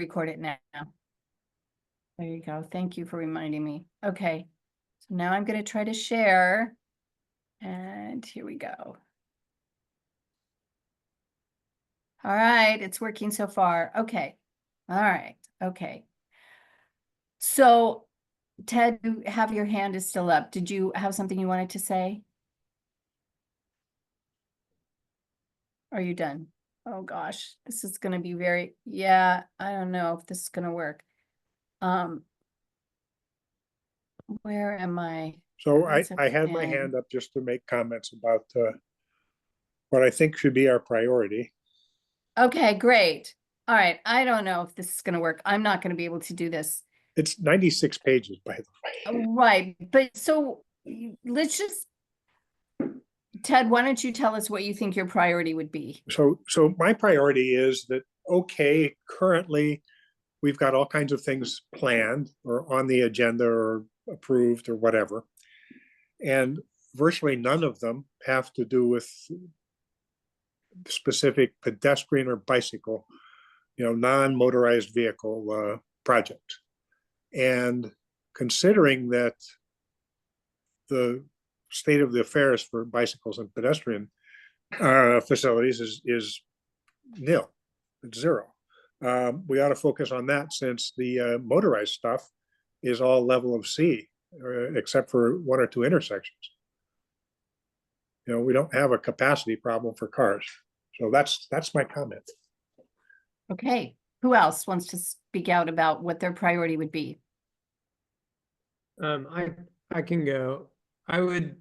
record it now. There you go. Thank you for reminding me. Okay, so now I'm going to try to share. And here we go. All right, it's working so far. Okay. All right. Okay. So, Ted, you have your hand is still up. Did you have something you wanted to say? Are you done? Oh gosh, this is going to be very, yeah, I don't know if this is going to work. Where am I? So I had my hand up just to make comments about what I think should be our priority. Okay, great. All right, I don't know if this is going to work. I'm not going to be able to do this. It's 96 pages, by the way. Right, but so let's just, Ted, why don't you tell us what you think your priority would be? So my priority is that, okay, currently we've got all kinds of things planned or on the agenda or approved or whatever. And virtually none of them have to do with specific pedestrian or bicycle, non-motorized vehicle projects. And considering that the state of the affairs for bicycles and pedestrian facilities is nil, it's zero. We ought to focus on that since the motorized stuff is all level of C, except for one or two intersections. We don't have a capacity problem for cars. So that's my comment. Okay, who else wants to speak out about what their priority would be? I can go. I would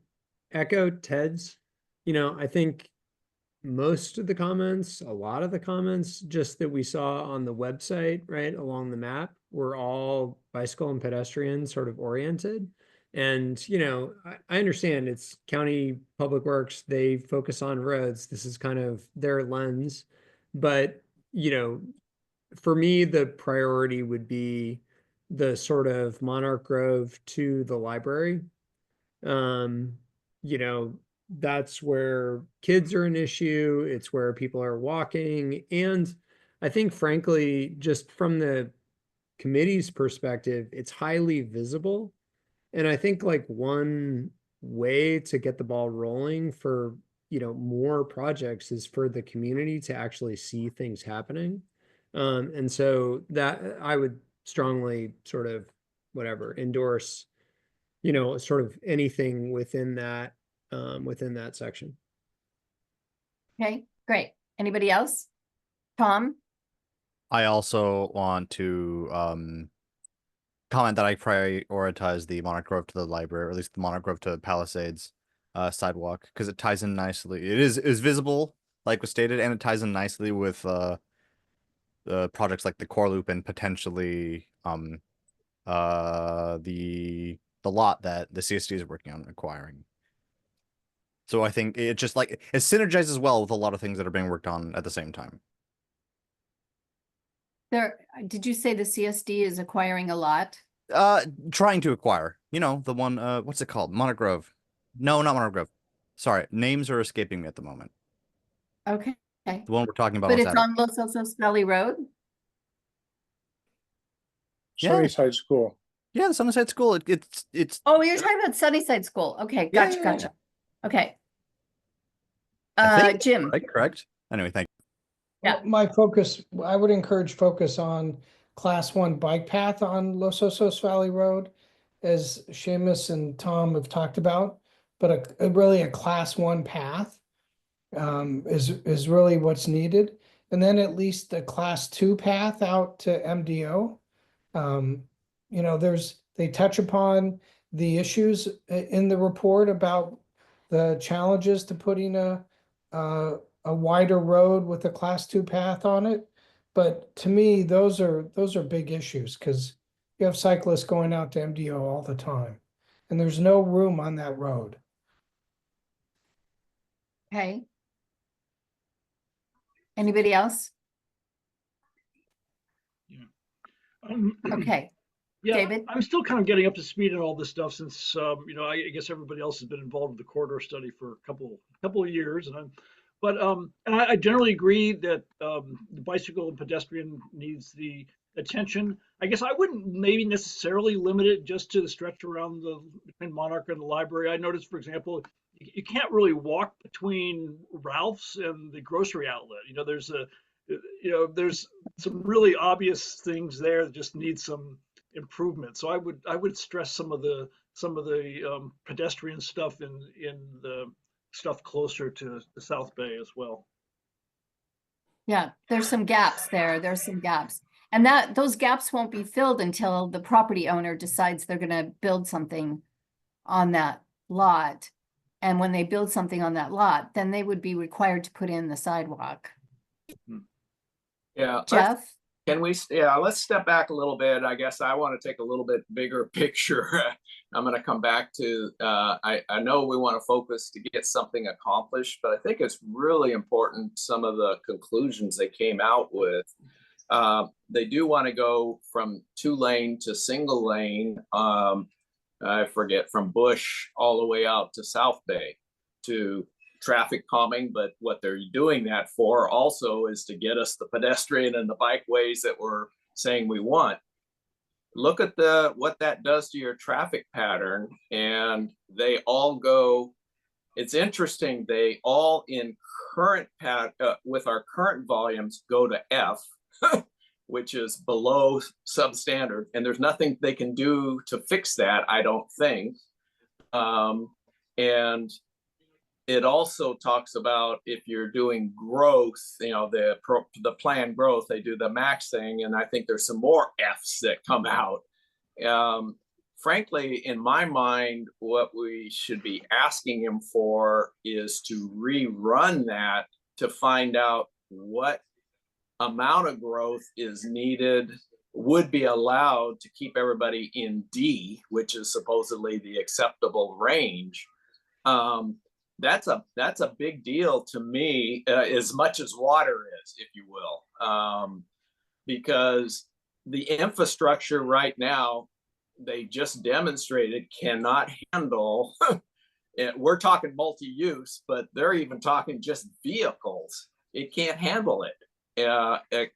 echo Ted's. I think most of the comments, a lot of the comments just that we saw on the website, right, along the map, were all bicycle and pedestrian sort of oriented. And, I understand it's county public works, they focus on roads. This is kind of their lens. But, for me, the priority would be the sort of Monarch Grove to the library. That's where kids are an issue. It's where people are walking. And I think, frankly, just from the committee's perspective, it's highly visible. And I think like one way to get the ball rolling for, more projects is for the community to actually see things happening. And so that I would strongly sort of endorse, sort of anything within that section. Okay, great. Anybody else? Tom? I also want to comment that I prioritize the Monarch Grove to the library, or at least the Monarch Grove to Palisades sidewalk, because it ties in nicely. It is visible, like was stated, and it ties in nicely with projects like the core loop and potentially the lot that the CSD is working on acquiring. So I think it just it synergizes well with a lot of things that are being worked on at the same time. Did you say the CSD is acquiring a lot? Trying to acquire. The one, what's it called? Monarch Grove. No, not Monarch Grove. Sorry, names are escaping me at the moment. Okay. The one we're talking about. But it's on Los Osos Valley Road? Sunnyside School. Yeah, the Sunnyside School. It's. Oh, you're talking about Sunnyside School. Okay, gotcha, gotcha. Okay. Jim. Correct. Anyway, thank you. Yeah. Well, my focus, I would encourage focus on class 1 bike path on Los Osos Valley Road, as Seamus and Tom have talked about, but really a class 1 path is really what's needed. And then at least a class 2 path out to MDO. They touch upon the issues in the report about the challenges to putting a wider road with a class 2 path on it. But to me, those are big issues because you have cyclists going out to MDO all the time and there's no room on that road. Okay. Anybody else? Yeah. Okay. Yeah, David? I'm still kind of getting up to speed on all this stuff since I guess everybody else has been involved with the corridor study for a couple of years, and I generally agree that the bicycle and pedestrian needs the attention. I guess I wouldn't maybe necessarily limit it just to the stretch around between Monarch and the library. I noticed, for example, you can't really walk between Ralph's and the grocery outlet. There's some really obvious things there that just need some improvement. So I would stress some of the pedestrian stuff in the stuff closer to the South Bay as well. Yeah, there's some gaps there. There's some gaps. And those gaps won't be filled until the property owner decides they're gonna build something on that lot. And when they build something on that lot, then they would be required to put in the sidewalk. Yeah, Jeff? let's step back a little bit. I guess I want to take a little bit bigger picture. I'm going to come back to, I know we want to focus to get something accomplished, but I think it's really important some of the conclusions they came out with. They do want to go from 2-lane to single lane. I forget, from Bush all the way out to South Bay to traffic calming, but what they're doing that for also is to get us the pedestrian and the bikeways that we're saying we want. Look at what that does to your traffic pattern, and they all go, it's interesting, they all in current with our current volumes go to F, which is below substandard, and there's nothing they can do to fix that, I don't think. And it also talks about if you're doing growth, the planned growth, they do the max thing, and I think there's some more Fs that come out. Frankly, in my mind, what we should be asking him for is to rerun that to find out what amount of growth is needed, would be allowed to keep everybody in D, which is supposedly the acceptable range. That's a big deal to me, as much as water is, if you will, because the infrastructure right now, they just demonstrated cannot handle. We're talking multi-use, but they're even talking just vehicles. It can't handle it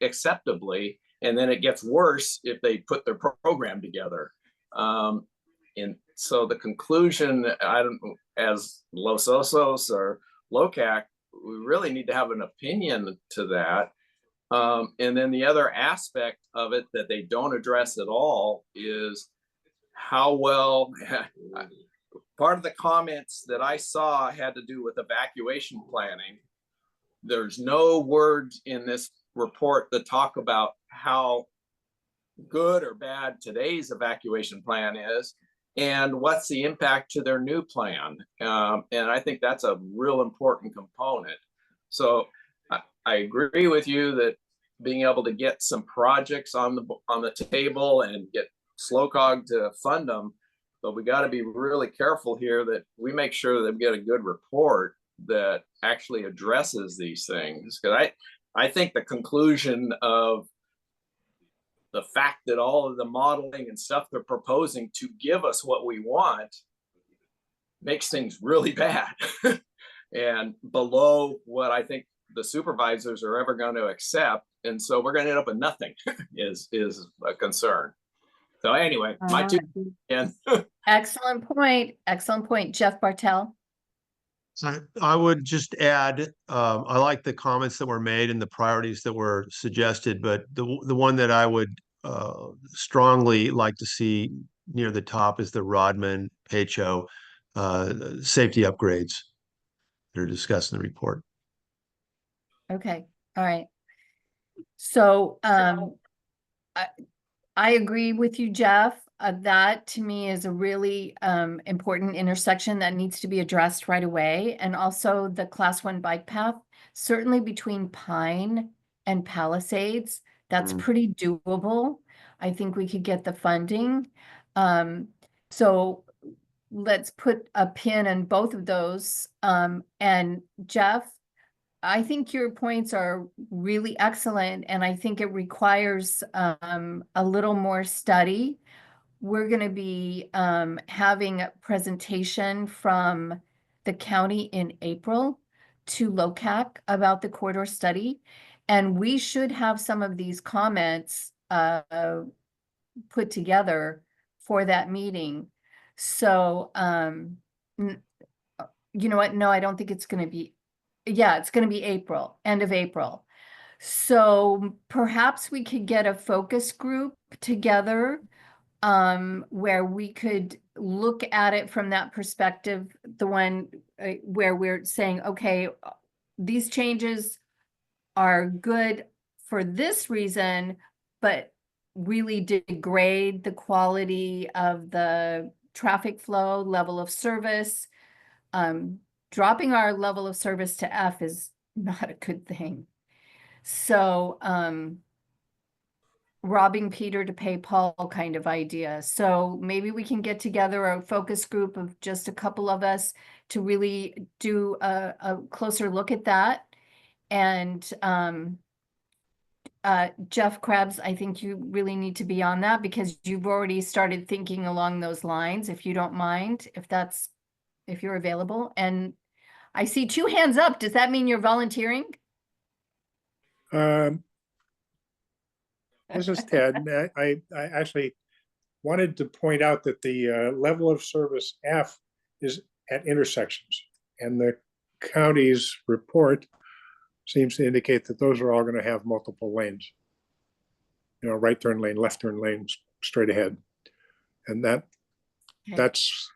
acceptably, and then it gets worse if they put their program together. And so the conclusion, as Los Osos or LOCAC, we really need to have an opinion to that. And then the other aspect of it that they don't address at all is how well, part of the comments that I saw had to do with evacuation planning. There's no words in this report that talk about how good or bad today's evacuation plan is, and what's the impact to their new plan. And I think that's a real important component. So I agree with you that being able to get some projects on the table and get SLOCOG to fund them, but we got to be really careful here that we make sure that we get a good report that actually addresses these things. Because I think the conclusion of the fact that all of the modeling and stuff they're proposing to give us what we want makes things really bad and below what I think the supervisors are ever going to accept. And so we're going to end up with nothing is a concern. So anyway, my two again. Excellent point. Excellent point. Jeff Bartell. I would just add, I like the comments that were made and the priorities that were suggested, but the one that I would strongly like to see near the top is the Rodman Pacho safety upgrades that are discussed in the report. Okay. All right. So I agree with you, Jeff. That to me is a really important intersection that needs to be addressed right away. And also the Class 1 bike path, certainly between Pine and Palisades, that's pretty doable. I think we could get the funding. So let's put a pin in both of those. And Jeff, I think your points are really excellent, and I think it requires a little more study. We're going to be having a presentation from the county in April to LOCAC about the corridor study, and we should have some of these comments put together for that meeting. So, you know what? No, I don't think it's gonna be, yeah, it's gonna be April, end of April. So perhaps we could get a focus group together where we could look at it from that perspective, the one where we're saying, okay, these changes are good for this reason, but really degrade the quality of the traffic flow, level of service. Dropping our level of service to F is not a good thing. So, robbing Peter to pay Paul kind of idea. So maybe we can get together a focus group of just a couple of us to really do a closer look at that. And Jeff Krebs, I think you really need to be on that because you've already started thinking along those lines, if you don't mind, if you're available. And I see 2 hands up. Does that mean you're volunteering? This is Ted. And I actually wanted to point out that the level of service F is at intersections, and the county's report seems to indicate that those are all going to have multiple lanes. You know, right turn lane, left turn lanes, straight ahead, and that's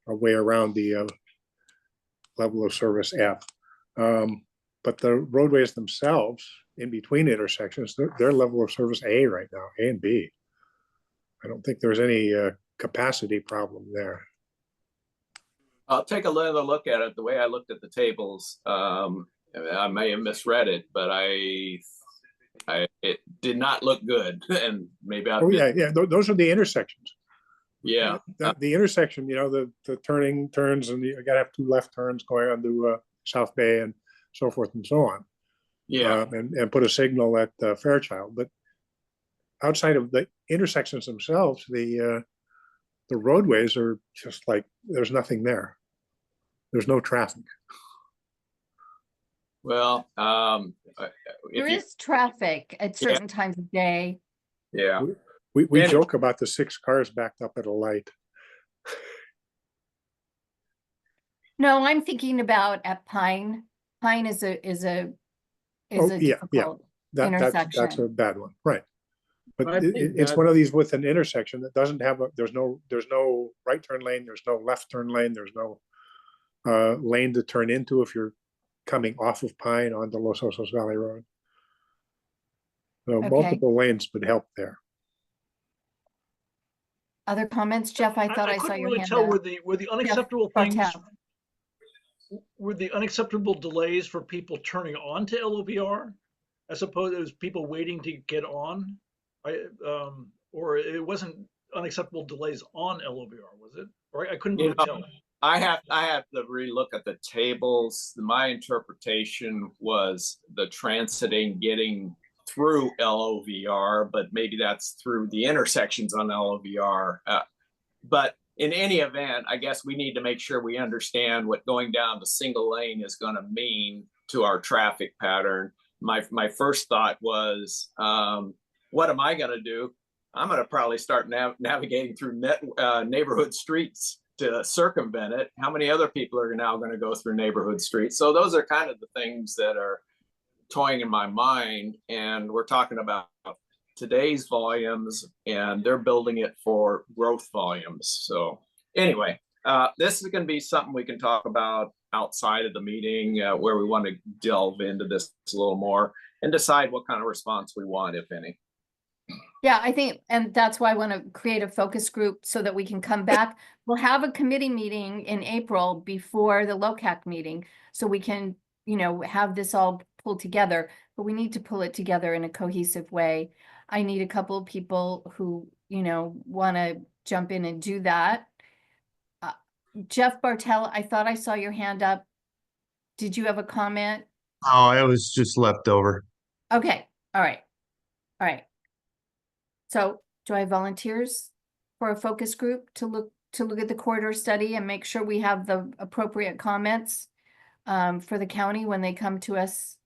a way around the level of service F. But the roadways themselves, in between intersections, their level of service A right now, A and B. I don't think there's any capacity problem there. I'll take another look at it. The way I looked at the tables, I may have misread it, but it did not look good, and maybe I. Oh yeah. Those are the intersections. Yeah. The intersection, you know, the turns, and you got to have 2 left turns going onto South Bay and so forth and so on. Yeah. And put a signal at Fairchild. But outside of the intersections themselves, the roadways are just like there's nothing there. There's no traffic. Well, There is traffic at certain times of day. Yeah. We joke about the 6 cars backed up at a light. No, I'm thinking about at Pine. Pine is a difficult That's intersection. a bad one, right? But I think it's one of these with an intersection that doesn't have there's no right turn lane, there's no left turn lane, there's no lane to turn into if you're coming off of Pine onto Los Osos Valley Road. So Okay. multiple lanes would help there. Other comments, Jeff? I thought I saw couldn't your really hand tell up. were the unacceptable things, Bartel. were the unacceptable delays for people turning on to LOVR as opposed to people waiting to get on? Or it wasn't unacceptable delays on LOVR, was it? Or I couldn't really tell. I have to relook at the tables. My interpretation was the transiting getting through LOVR, but maybe that's through the intersections on LOVR. But in any event, I guess we need to make sure we understand what going down the single lane is going to mean to our traffic pattern. My first thought was, what am I going to do? I'm going to probably start navigating through neighborhood streets to circumvent it. How many other people are now going to go through neighborhood streets? So those are kind of the things that are toying in my mind. And we're talking about today's volumes, and they're building it for growth volumes. So anyway, this is going to be something we can talk about outside of the meeting, where we want to delve into this a little more and decide what kind of response we want, if any. Yeah, I think, and that's why I want to create a focus group so that we can come back. We'll have a committee meeting in April before the LOCAC meeting, so we can, have this all pulled together, but we need to pull it together in a cohesive way. I need a couple of people who, want to jump in and do that. Jeff Bartel, I thought I saw your hand up. Did you have a comment? Oh, it was just left over. Okay, all right. So do I have volunteers for a focus group to look at the corridor study and make sure we have the appropriate comments for the county when they come to us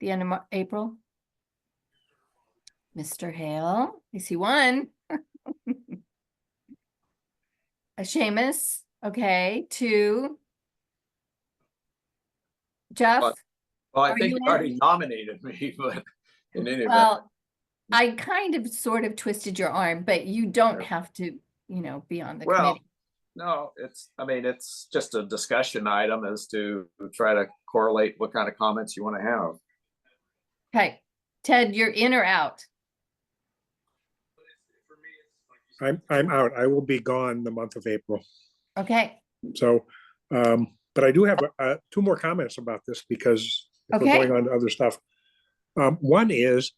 the end of April? Mr. Hale, I see one. A Seamus, okay, two. Jeff? Well, I Are think you you in? already nominated me, but in any event, Well, I kind of sort of twisted your arm, but you don't Yeah. have to, be on the well, committee. no, it's just a discussion item as to try to correlate what kind of comments you want to have. Okay, Ted, you're in or out? I'm out. I will be gone the month of April. Okay, So, but I do have two more comments about this because if we're Okay. going on to other stuff. One is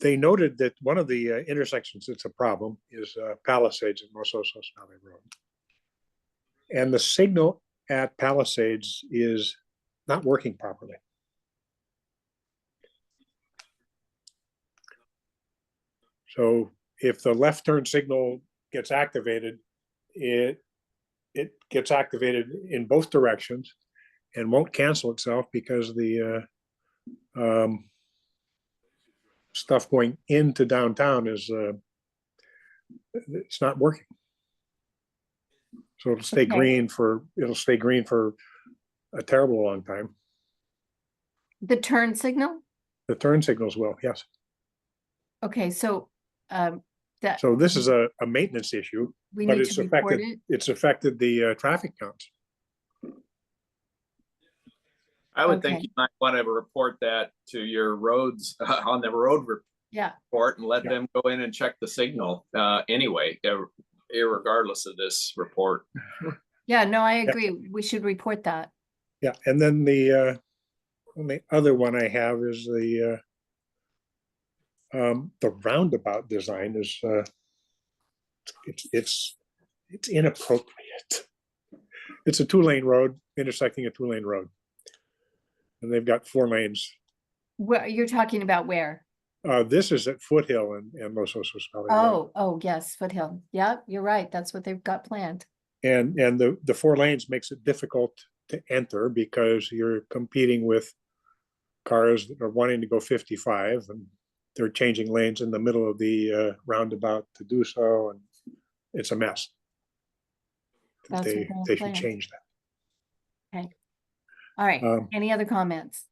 they noted that one of the intersections that's a problem is Palisades and Los Osos Valley Road. And the signal at Palisades is not working properly. So if the left turn signal gets activated, it gets activated in both directions and won't cancel itself because the stuff going into downtown is it's not working. So it'll stay Okay. green for a terrible long time. the turn signal? The turn signals will, yes. Okay, so, that, So this is a maintenance issue, we but need it's to report affected, it. it's affected the traffic counts. I would think Okay. you might want to report that to your roads on the road Yeah, report and let Yeah. them go in and check the signal anyway, irregardless of this report. yeah, no, I agree. We should report that. Yeah, and then the only other one I have is the roundabout design is it's inappropriate. It's a 2-lane road intersecting a 2-lane road, and they've got 4 lanes. Where, you're talking about where? This is at Foothill and Los Osos Valley Road. Oh, yes, Foothill. Yeah, you're right. That's what they've got planned. And the 4 lanes makes it difficult to enter because you're competing with cars that are wanting to go 55 and they're changing lanes in the middle of the roundabout to do so, and it's a mess. That's what They they have should planned. change that. All right, any other comments?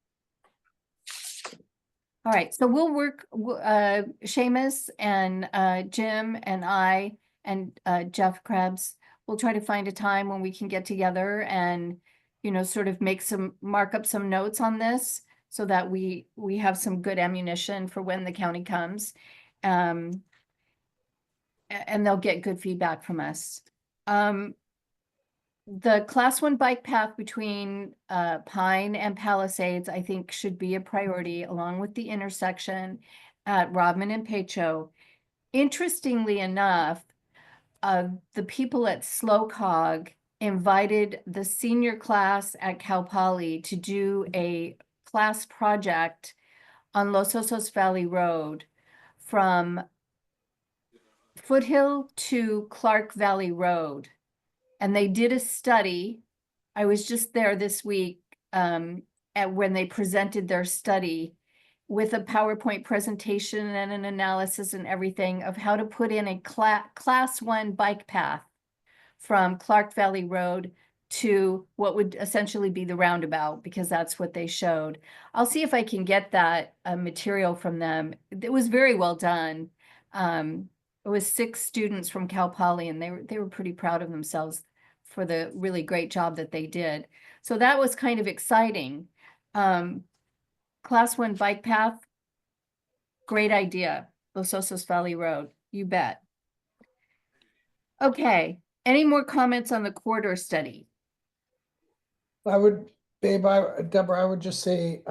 All right, so we'll work, Seamus and Jim and I and Jeff Krebs, we'll try to find a time when we can get together and, sort of mark up some notes on this so that we have some good ammunition for when the county comes. And they'll get good feedback from us. The class 1 bike path between Pine and Palisades, I think should be a priority along with the intersection at Rodman and Pacho. Interestingly enough, the people at SLOCOG invited the senior class at Cal Poly to do a class project on Los Osos Valley Road from Foothill to Clark Valley Road. And they did a study. I was just there this week when they presented their study with a PowerPoint presentation and an analysis and everything of how to put in a class 1 bike path from Clark Valley Road to what would essentially be the roundabout, because that's what they showed. I'll see if I can get that material from them. It was very well done. It was 6 students from Cal Poly, and they were pretty proud of themselves for the really great job that they did. So that was kind of exciting. Class 1 bike path, great idea. Los Osos Valley Road, you bet. Okay, any more comments on the corridor study? Deborah, I would just say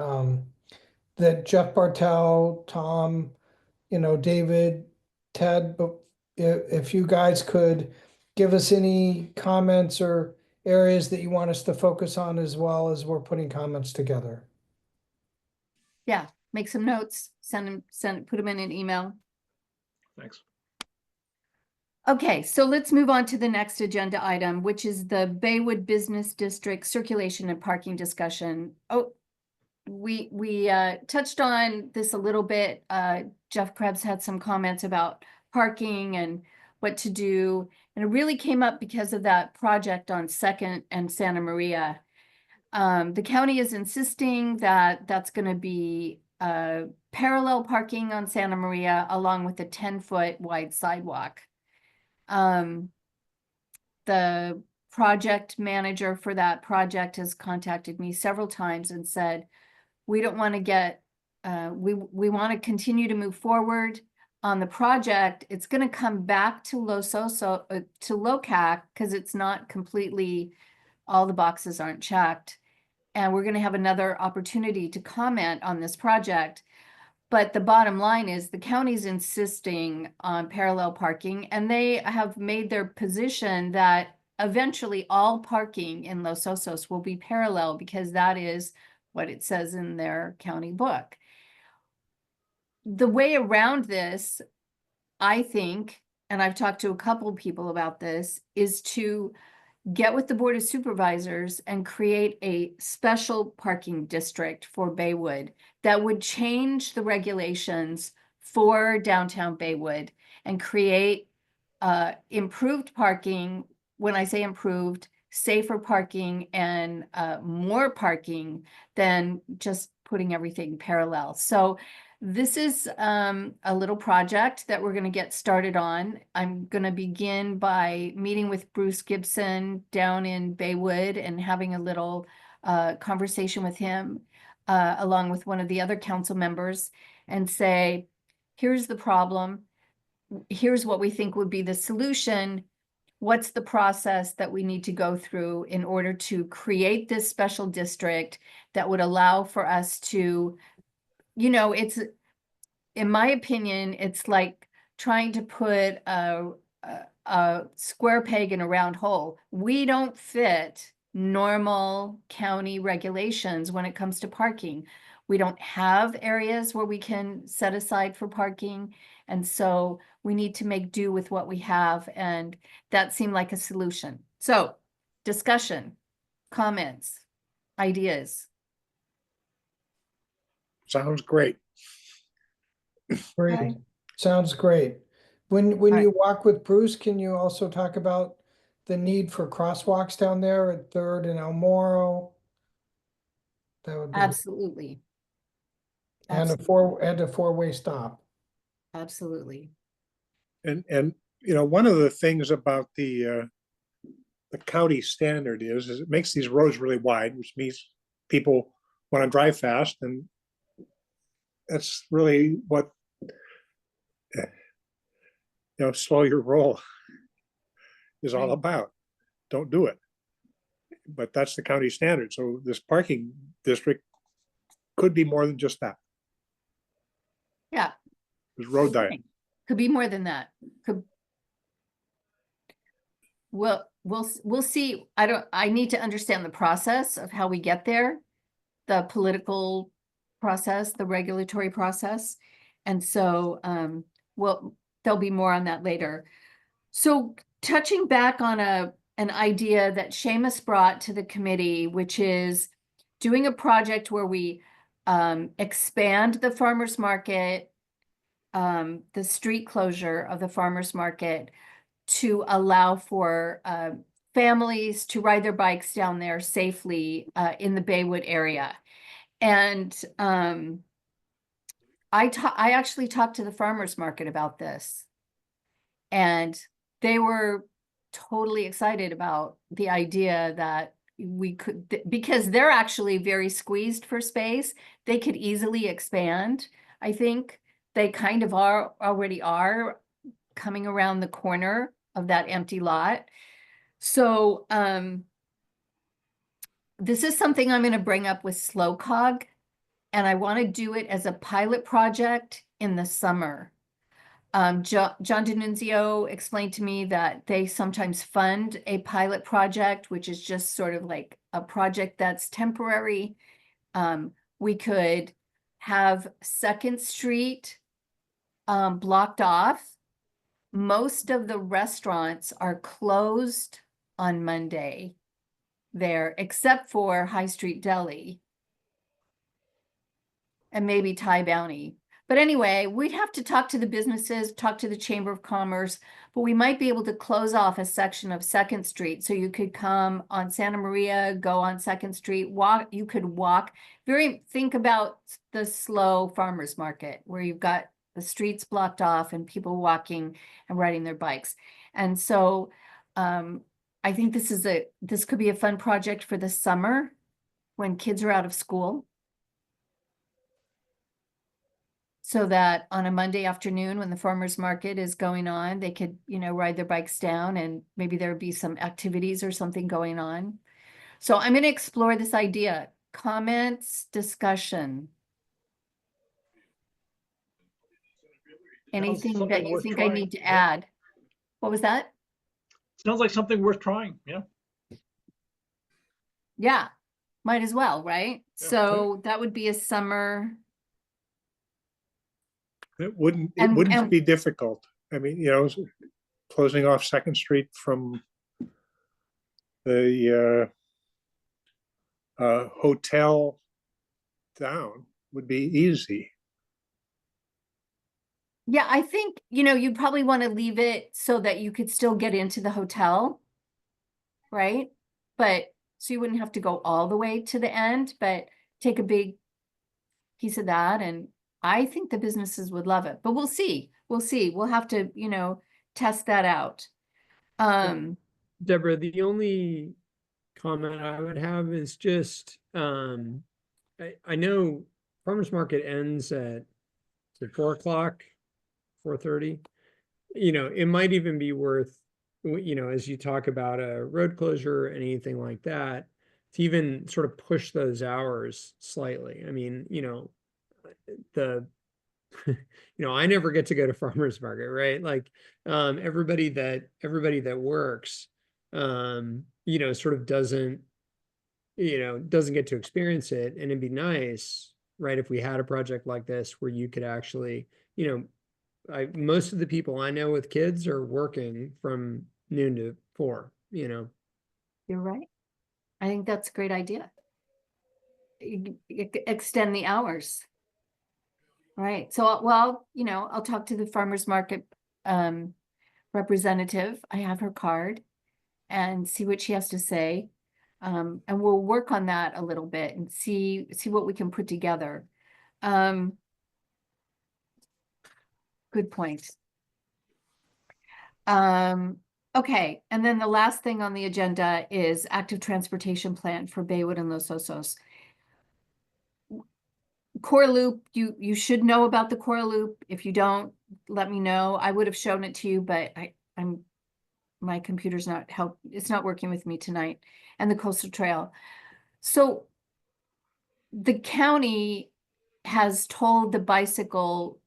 that Jeff Bartel, Tom, David, Ted, but if you guys could give us any comments or areas that you want us to focus on as well as we're putting comments together. Yeah, make some notes, put them in an email. Thanks. Okay, so let's move on to the next agenda item, which is the Baywood Business District circulation and parking discussion. Oh, we touched on this a little bit. Jeff Krebs had some comments about parking and what to do. And it really came up because of that project on Second and Santa Maria. The county is insisting that that's going to be parallel parking on Santa Maria along with a 10-foot wide sidewalk. The project manager for that project has contacted me several times and said, we don't want to get, we want to continue to move forward on the project. It's going to come back to to LOCAC because it's not completely, all the boxes aren't checked. And we're going to have another opportunity to comment on this project. But the bottom line is the county's insisting on parallel parking, and they have made their position that eventually all parking in Los Osos will be parallel because that is what it says in their county book. The way around this, I think, and I've talked to a couple of people about this, is to get with the Board of Supervisors and create a special parking district for Baywood that would change the regulations for downtown Baywood and create improved parking. When I say improved, safer parking and more parking than just putting everything parallel. So this is a little project that we're going to get started on. I'm going to begin by meeting with Bruce Gibson down in Baywood and having a little conversation with him along with one of the other council members and say, here's the problem. Here's what we think would be the solution. What's the process that we need to go through in order to create this special district that would allow for us to, you know, it's, in my opinion, it's like trying to put a square peg in a round hole. We don't fit normal county regulations when it comes to parking. We don't have areas where we can set aside for parking. And so we need to make do with what we have. And that seemed like a solution. So discussion, comments, ideas. Sounds great. Great, Okay. sounds great. When Alright. you walk with Bruce, can you also talk about the need for crosswalks down there at Third and El Moro? That would be, Absolutely. and a four-way stop. Absolutely. And you know, one of the things about the county standard is it makes these roads really wide, which means people want to drive fast, and that's really what, you know, slow your roll is all Right. about. Don't do it. But that's the county standard. So this parking district could be more than just that. Yeah. There's road diet. Could be more than that. Could. Well, we'll see. I need to understand the process of how we get there, the political process, the regulatory process. And so, well, there'll be more on that later. So touching back on an idea that Seamus brought to the committee, which is doing a project where we expand the farmer's market, the street closure of the farmer's market to allow for families to ride their bikes down there safely in the Baywood area. And I actually talked to the farmer's market about this. And they were totally excited about the idea that we could, because they're actually very squeezed for space, they could easily expand. I think they kind of already are coming around the corner of that empty lot. So this is something I'm going to bring up with SlowCog, and I want to do it as a pilot project in the summer. John D'Annunzio explained to me that they sometimes fund a pilot project, which is just sort of like a project that's temporary. We could have 2nd Street blocked off. Most of the restaurants are closed on Monday there, except for High Street Deli. and maybe Thai Bounty. But anyway, we'd have to talk to the businesses, talk to the Chamber of Commerce, but we might be able to close off a section of Second Street. So you could come on Santa Maria, go on Second Street, walk, you could walk. Think about the slow farmers market where you've got the streets blocked off and people walking and riding their bikes. And so I think this could be a fun project for the summer when kids are out of school. So that on a Monday afternoon when the farmers market is going on, they could, ride their bikes down and maybe there would be some activities or something going on. So I'm going to explore this idea. Comments, discussion. Anything that you think I need to add? What was that? Sounds like something worth trying. Yeah. Yeah, might as well, right? Yeah. So that would be a summer. It wouldn't And- be difficult. I mean, closing off Second Street from the hotel down would be easy. Yeah, I think, you'd probably want to leave it so that you could still get into the hotel, right? But, so you wouldn't have to go all the way to the end, but take a big piece of that. And I think the businesses would love it, but we'll see. We'll have to, test that out. Deborah, the only comment I would have is just, I know farmers market ends at 4 o'clock, 4:30. It might even be worth, as you talk about a road closure or anything like that, to even sort of push those hours slightly. I mean, I never get to go to farmers market, right? Like, everybody that works, sort of doesn't get to experience it. And it'd be nice, right, if we had a project like this where you could actually, most of the people I know with kids are working from noon to 4, You're right. I think that's a great idea. Extend the hours. Right. So, well, I'll talk to the farmer's market representative. I have her card and see what she has to say. And we'll work on that a little bit and see what we can put together. Good point. Okay. And then the last thing on the agenda is active transportation plan for Baywood and Los Osos. Core Loop, you should know about the Core Loop. If you don't, let me know. I would have shown it to you, but my computer's it's not working with me tonight. And the Coastal Trail. So the county has told the bicycle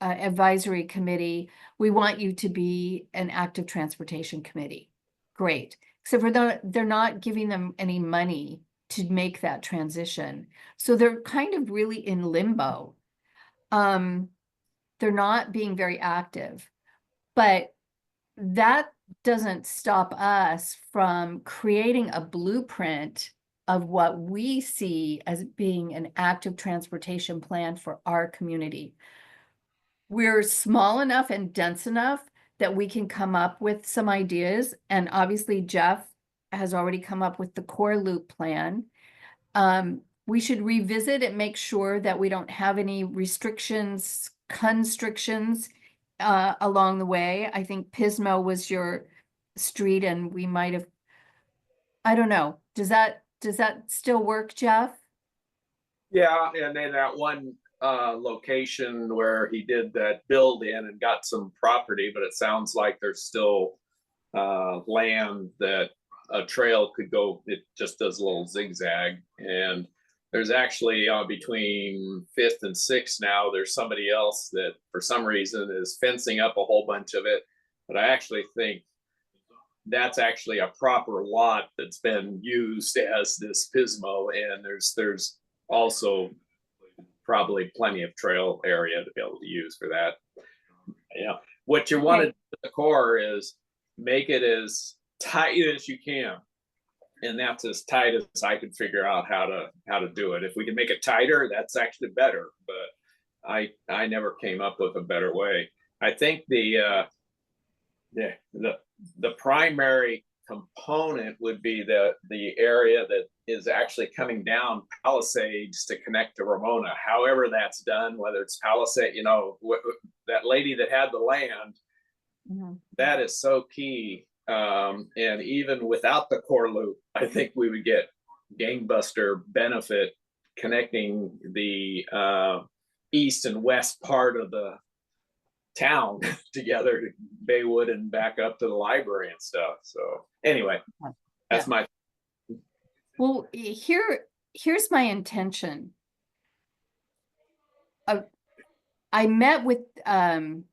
advisory committee, we want you to be an active transportation committee. Great. Except for they're not giving them any money to make that transition. So they're kind of really in limbo. They're not being very active, but that doesn't stop us from creating a blueprint of what we see as being an active transportation plan for our community. We're small enough and dense enough that we can come up with some ideas. And obviously Jeff has already come up with the Core Loop plan. We should revisit and make sure that we don't have any constrictions along the way. I think Pismo was your street and we might have, I don't know. Does that still work, Jeff? Yeah, and then that one location where he did that build in and got some property, but it sounds like there's still land that a trail could go. It just does a little zigzag, and there's actually between 5th and 6th now, there's somebody else that for some reason is fencing up a whole bunch of it. But I actually think that's actually a proper lot that's been used as this Pismo, and there's also probably plenty of trail area to be able to use for that. What you want to do at the core is make it as tight as you can. and that's as tight as I could figure out how to do it. If we can make it tighter, that's actually better, but I never came up with a better way. I think the primary component would be the area that is actually coming down Palisades to connect to Ramona. However that's done, whether it's Palisade, you know, that lady that had the land, that is so key. And even without the core loop, I think we would get gangbuster benefit connecting the east and west part of the town together to Baywood and back up to the library and stuff. So anyway, that's my. Well, here's my intention. I met with John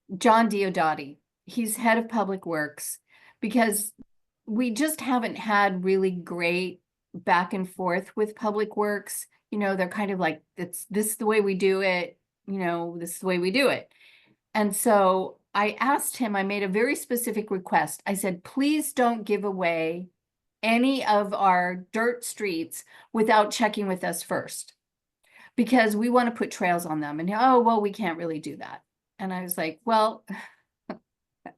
Diodati. He's head of public works, because we just haven't had really great back and forth with public works. You know, they're kind of like, this is the way we do it. You know, this is the way we do it. And so I asked him, I made a very specific request. I said, please don't give away any of our dirt streets without checking with us first, because we want to put trails on them. And oh, well, we can't really do that. And I was like, well,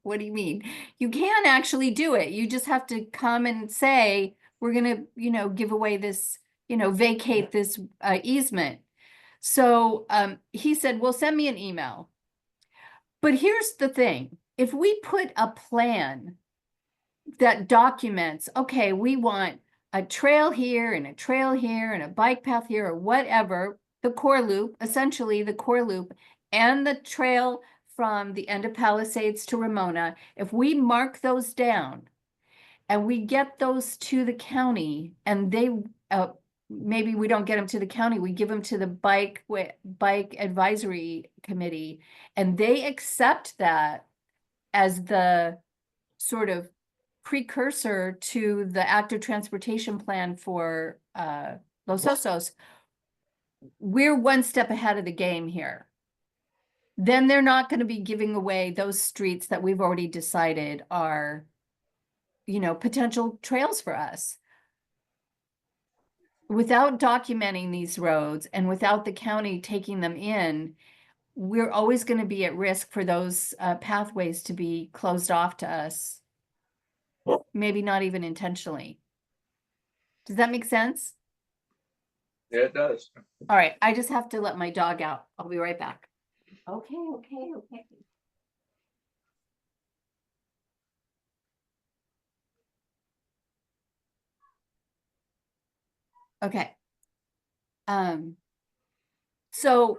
what do you mean? You can actually do it. You just have to come and say, we're going to, you know, give away this, you know, vacate this easement. So he said, well, send me an email. But here's the thing. If we put a plan that documents, okay, we want a trail here and a trail here and a bike path here or whatever, the core loop, essentially the core loop, and the trail from the end of Palisades to Ramona, if we mark those down and we get those to the county, and they, maybe we don't get them to the county, we give them to the bike advisory committee, and they accept that as the sort of precursor to the active transportation plan for Los Osos, we're one step ahead of the game here. Then they're not going to be giving away those streets that we've already decided are, you know, potential trails for us. Without documenting these roads and without the county taking them in, we're always going to be at risk for those pathways to be closed off to us. Maybe not even intentionally. Does that make sense? Yeah, it does. All right, I just have to let my dog out. I'll be right back. Okay. Okay. So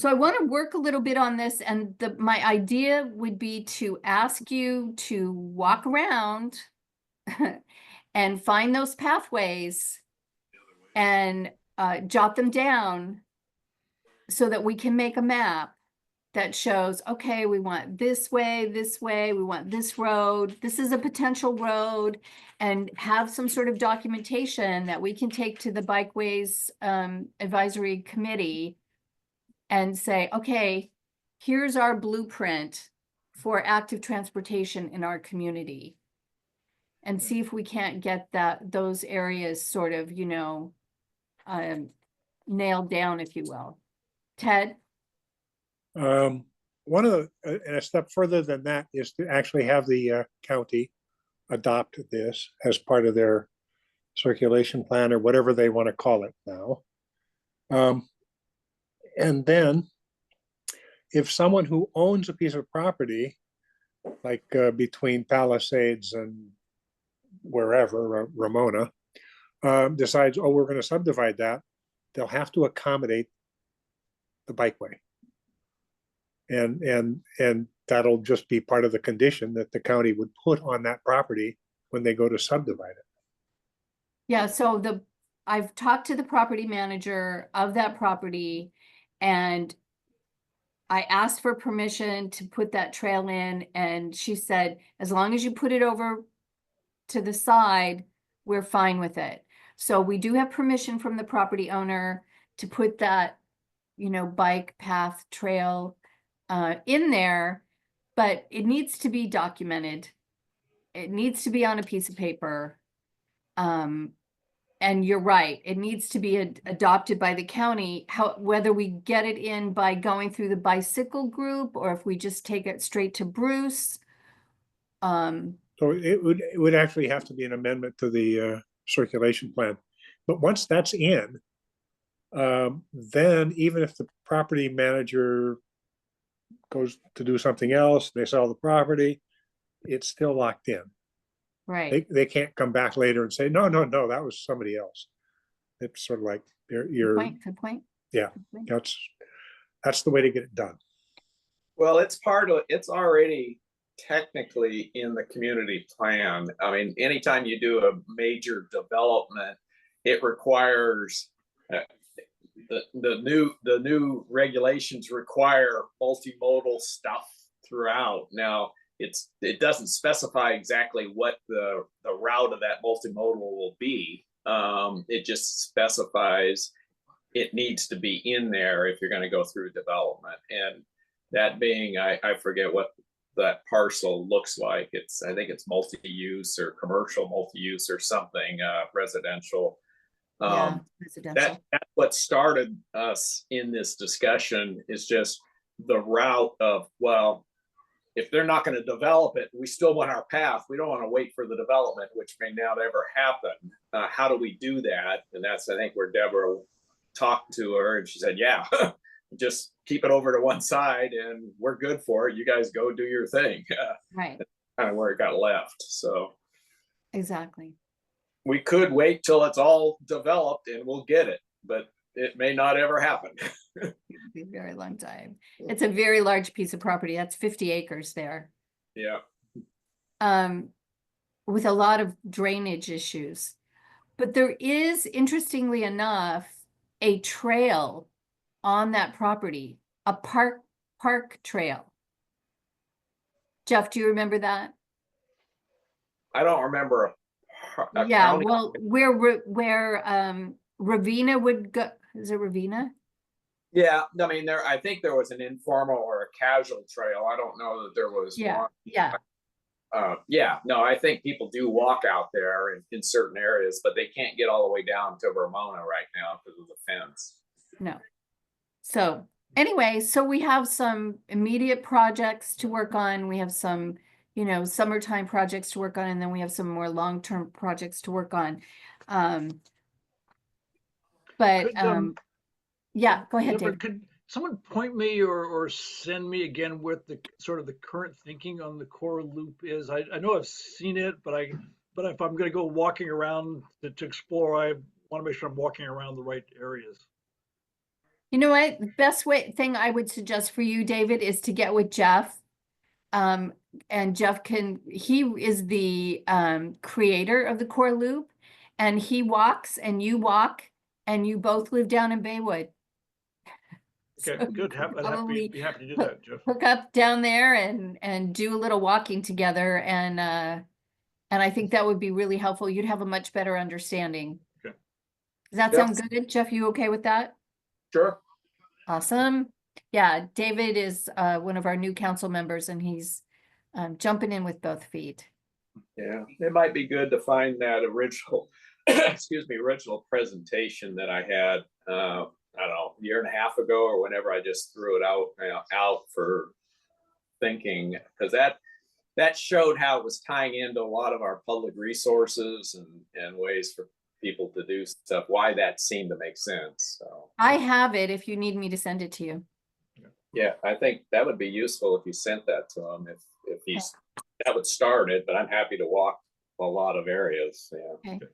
I want to work a little bit on this, and my idea would be to ask you to walk around and find those pathways and jot them down so that we can make a map that shows, okay, we want this way, we want this road, this is a potential road, and have some sort of documentation that we can take to the Bikeways Advisory Committee and say, okay, here's our blueprint for active transportation in our community. And see if we can't get those areas sort of, you know, nailed down, if you will. Ted? One of the, and a step further than that is to actually have the county adopt this as part of their circulation plan or whatever they want to call it now. And then if someone who owns a piece of property, like between Palisades and wherever, Ramona, decides, oh, we're going to subdivide that, they'll have to accommodate the bikeway. And that'll just be part of the condition that the county would put on that property when they go to subdivide it. Yeah, so I've talked to the property manager of that property, and I asked for permission to put that trail in, and she said, as long as you put it over to the side, we're fine with it. So we do have permission from the property owner to put that, you know, bike path trail in there, but it needs to be documented. it needs to be on a piece of paper. And you're right, it needs to be adopted by the county, whether we get it in by going through the bicycle group or if we just take it straight to Bruce. So it would actually have to be an amendment to the circulation plan. But once that's in, then even if the property manager goes to do something else, they sell the property, it's still locked in. Right. They can't come back later and say, no, that was somebody else. It's sort of like you're Good point. yeah, Good point. that's the way to get it done. Well, it's already technically in the community plan. I mean, anytime you do a major development, it requires the new regulations require multimodal stuff throughout. Now, it doesn't specify exactly what the route of that multimodal will be. It just specifies it needs to be in there if you're going to go through development. And that being, I forget what that parcel looks like. I think it's multi-use or commercial multi-use or something, residential. Yeah, residential. That's what started us in this discussion, is just the route of, well, if they're not going to develop it, we still want our path. We don't want to wait for the development, which may not ever happen. How do we do that? And that's, I think, where Deborah talked to her and she said, yeah, just keep it over to one side and we're good for it. You guys go do your thing. Right. That's kind of where it got left. So Exactly. we could wait till it's all developed and we'll get it, but it may not ever happen. It'll be a very long time. It's a very large piece of property. That's 50 acres there. Yeah. With a lot of drainage issues. But there is, interestingly enough, a trail on that property, a park trail. Jeff, do you remember that? I don't remember a Yeah, county. well, where Ravenna would go, is it Ravenna? Yeah, I mean, I think there was an informal or a casual trail. I don't know that there was Yeah, one. yeah. Yeah, no, I think people do walk out there in certain areas, but they can't get all the way down to Ramona right now because of the fence. No. So anyway, so we have some immediate projects to work on. We have some, summertime projects to work on, and then we have some more long-term projects to work on. Yeah, go ahead, Deborah, Dave. could someone point me or send me again what the sort of the current thinking on the core loop is? I know I've seen it, but if I'm going to go walking around to explore, I want to make sure I'm walking around the right areas. You know what? The best thing I would suggest for you, David, is to get with Jeff. And Jeff he is the creator of the core loop, and he walks and you walk and you both live down in Baywood. Okay, So good. probably Be happy to do that, Jeff. hook up down there and do a little walking together, and I think that would be really helpful. You'd have a much better understanding. Okay. Does that sound good, Jeff? You okay with that? Sure. Awesome. Yeah, David is one of our new council members, and he's jumping in with both feet. Yeah, it might be good to find that original, original presentation that I had, I don't know, a year and a half ago or whenever. I just threw it out for thinking, because that showed how it was tying into a lot of our public resources and ways for people to do stuff, why that seemed to make sense. So I have it if you need me to send it to you. yeah, I think that would be useful if you sent that to him, if he's, that would start it, but I'm happy to walk a lot of areas. Yeah. Okay.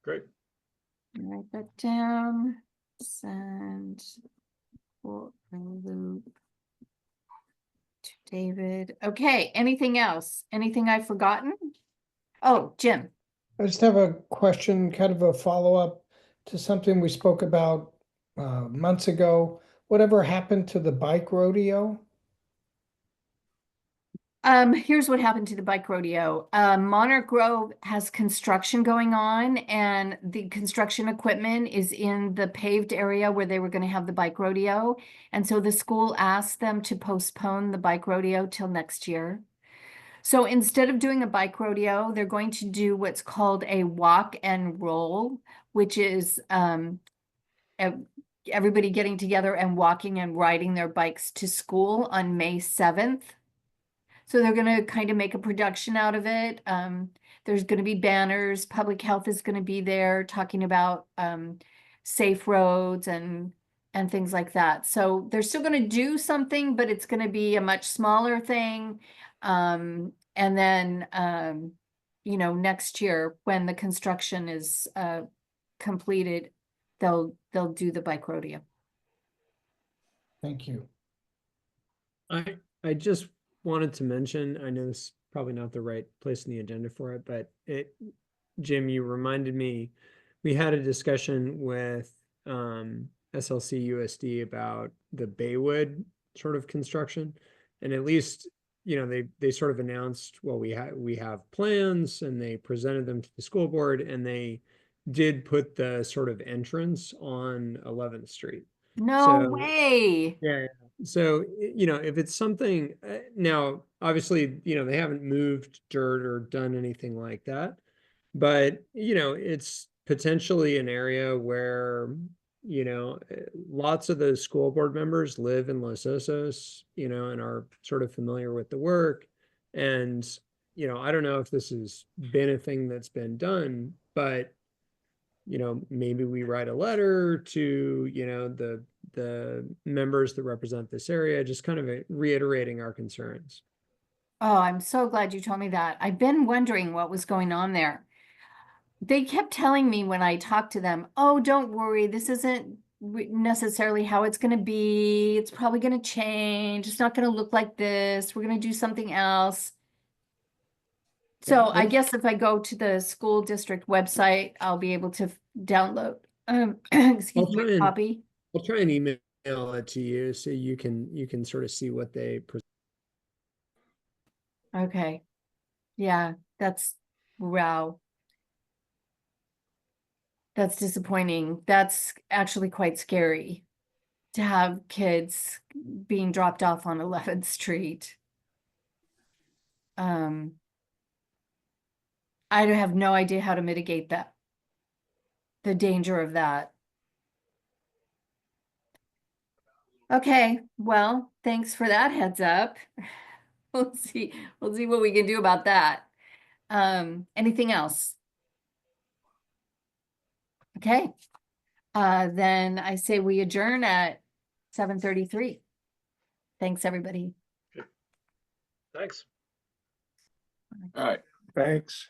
Great. Write that down. Send for loop to David. Okay, anything else? Anything I've forgotten? Oh, Jim. I just have a question, kind of a follow-up to something we spoke about months ago. Whatever happened to the bike rodeo? Here's what happened to the bike rodeo. Monarch Grove has construction going on, and the construction equipment is in the paved area where they were going to have the bike rodeo. And so the school asked them to postpone the bike rodeo till next year. So instead of doing a bike rodeo, they're going to do what's called a walk and roll, which is everybody getting together and walking and riding their bikes to school on May 7th. So they're going to kind of make a production out of it. There's going to be banners. Public health is going to be there talking about safe roads and things like that. So they're still going to do something, but it's going to be a much smaller thing. And then, you know, next year when the construction is completed, they'll do the bike rodeo. Thank you. I just wanted to mention, I know this is probably not the right place in the agenda for it, but Jim, you reminded me, we had a discussion with SLC USD about the Baywood sort of construction. And at least, you know, they sort of announced, well, we have plans, and they presented them to the school board, and they did put the sort of entrance on 11th Street. No So- way. Yeah. So, you know, if it's something, now, obviously, you know, they haven't moved dirt or done anything like that, but, you know, it's potentially an area where, you know, lots of the school board members live in Los Osos, you know, and are sort of familiar with the work. And, you know, I don't know if this has been a thing that's been done, but, you know, maybe we write a letter to, you know, the members that represent this area, just kind of reiterating our concerns. Oh, I'm so glad you told me that. I've been wondering what was going on there. They kept telling me when I talked to them, oh, don't worry, this isn't necessarily how it's going to be. It's probably going to change. It's not going to look like this. We're going to do something else. So I guess if I go to the school district website, I'll be able to download, excuse me, a copy. I'll try and email it to you so you can sort of see what they Okay. Yeah, wow. That's disappointing. That's actually quite scary to have kids being dropped off on 11th Street. I have no idea how to mitigate that, the danger of that. Okay, well, thanks for that heads up. We'll see what we can do about that. Anything else? Okay. Then I say we adjourn at 7:33. Thanks, everybody. Thanks. All right. Thanks.